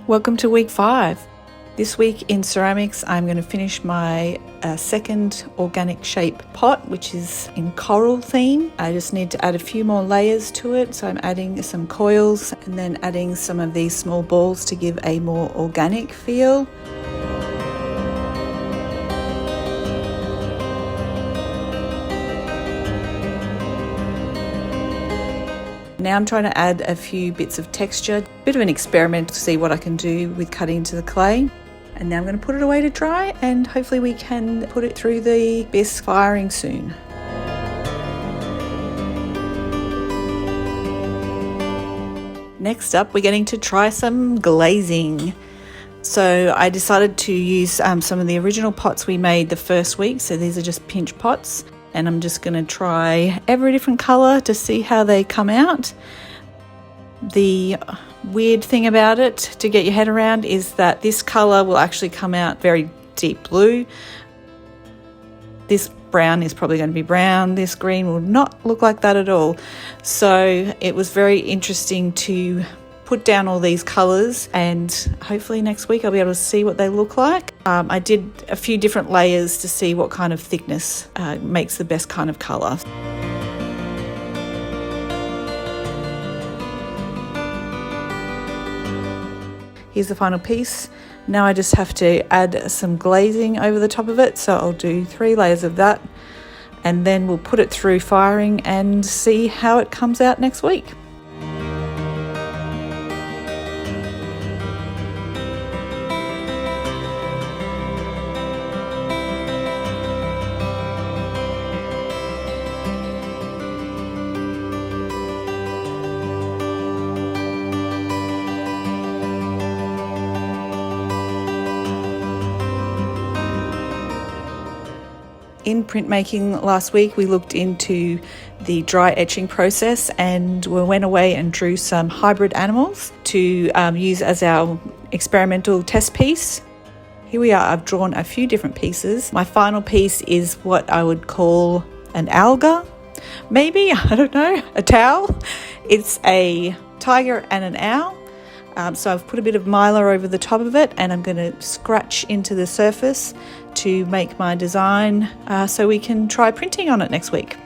Welcome to week 5. This week in ceramics I'm going to finish my second organic shape pot, which is in coral theme. I just need to add a few more layers to it, so I'm adding some coils and then adding some of these small balls to give a more organic feel. Now I'm trying to add a few bits of texture, a bit of an experiment to see what I can do with cutting into the clay. And now I'm going to put it away to dry, and hopefully we can put it through the bisque firing soon. Next up, we're getting to try some glazing. So I decided to use some of the original pots we made the first week. So these are just pinch pots. And I'm just going to try every different colour to see how they come out. The weird thing about it to get your head around is that this colour will actually come out very deep blue. This brown is probably going to be brown. This green will not look like that at all. So it was very interesting to put down all these colours, and hopefully next week I'll be able to see what they look like. I did a few different layers to see what kind of thickness makes the best kind of colour. Here's the final piece. Now I just have to add some glazing over the top of it, so I'll do 3 layers of that, and then we'll put it through firing and see how it comes out next week. In printmaking last week, we looked into the dry etching process, and we went away and drew some hybrid animals to use as our experimental test piece. Here we are. I've drawn a few different pieces. My final piece is what I would call an alga, maybe, I don't know, a towel. It's a tiger and an owl. So I've put a bit of mylar over the top of it, and I'm going to scratch into the surface to make my design so we can try printing on it next week.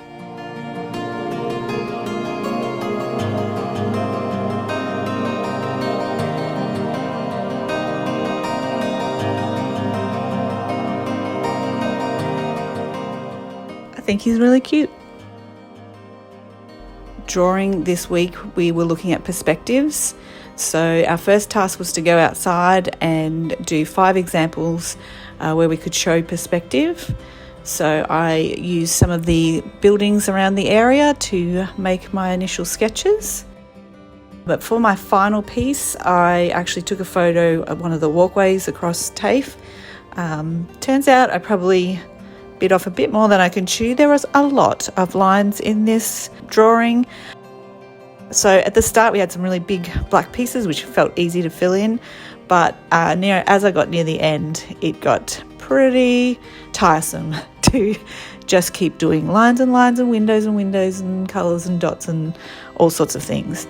I think he's really cute. Drawing this week, we were looking at perspectives. So our first task was to go outside and do 5 examples where we could show perspective. So I used some of the buildings around the area to make my initial sketches. But for my final piece, I actually took a photo of one of the walkways across TAFE. Turns out I probably bit off a bit more than I can chew. There was a lot of lines in this drawing. So at the start we had some really big black pieces which felt easy to fill in, but as I got near the end it got pretty tiresome to just keep doing lines and lines and windows and colours and dots and all sorts of things.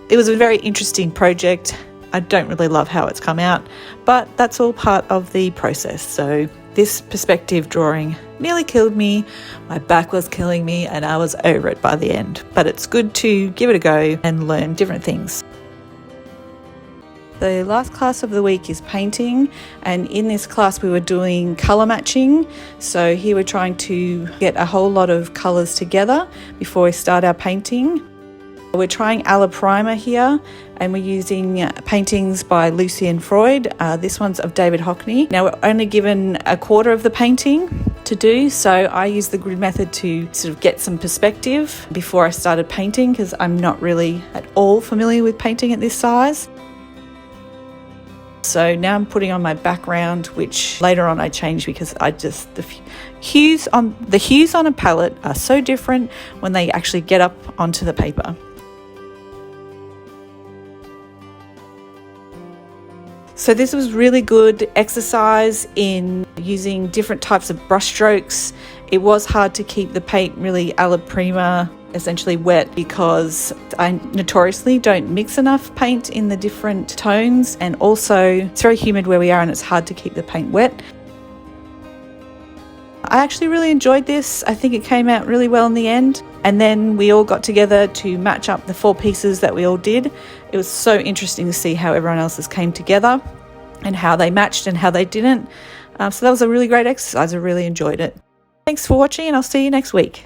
It was a very interesting project. I don't really love how it's come out, but that's all part of the process. So this perspective drawing nearly killed me, my back was killing me, and I was over it by the end. But it's good to give it a go and learn different things. The last class of the week is painting, and in this class we were doing colour matching. So here we're trying to get a whole lot of colours together before we start our painting. We're trying alla prima here, and we're using paintings by Lucian Freud. This one's of David Hockney. Now we're only given a quarter of the painting to do, so I used the grid method to sort of get some perspective before I started painting, because I'm not really at all familiar with painting at this size. So now I'm putting on my background, which later on I changed because the hues on a palette are so different when they actually get up onto the paper. So this was really good exercise in using different types of brush strokes. It was hard to keep the paint really alla prima, essentially wet, because I notoriously don't mix enough paint in the different tones, and also it's very humid where we are and it's hard to keep the paint wet. I actually really enjoyed this. I think it came out really well in the end. And then we all got together to match up the 4 pieces that we all did. It was so interesting to see how everyone else's came together and how they matched and how they didn't. So that was a really great exercise. I really enjoyed it. Thanks for watching, and I'll see you next week.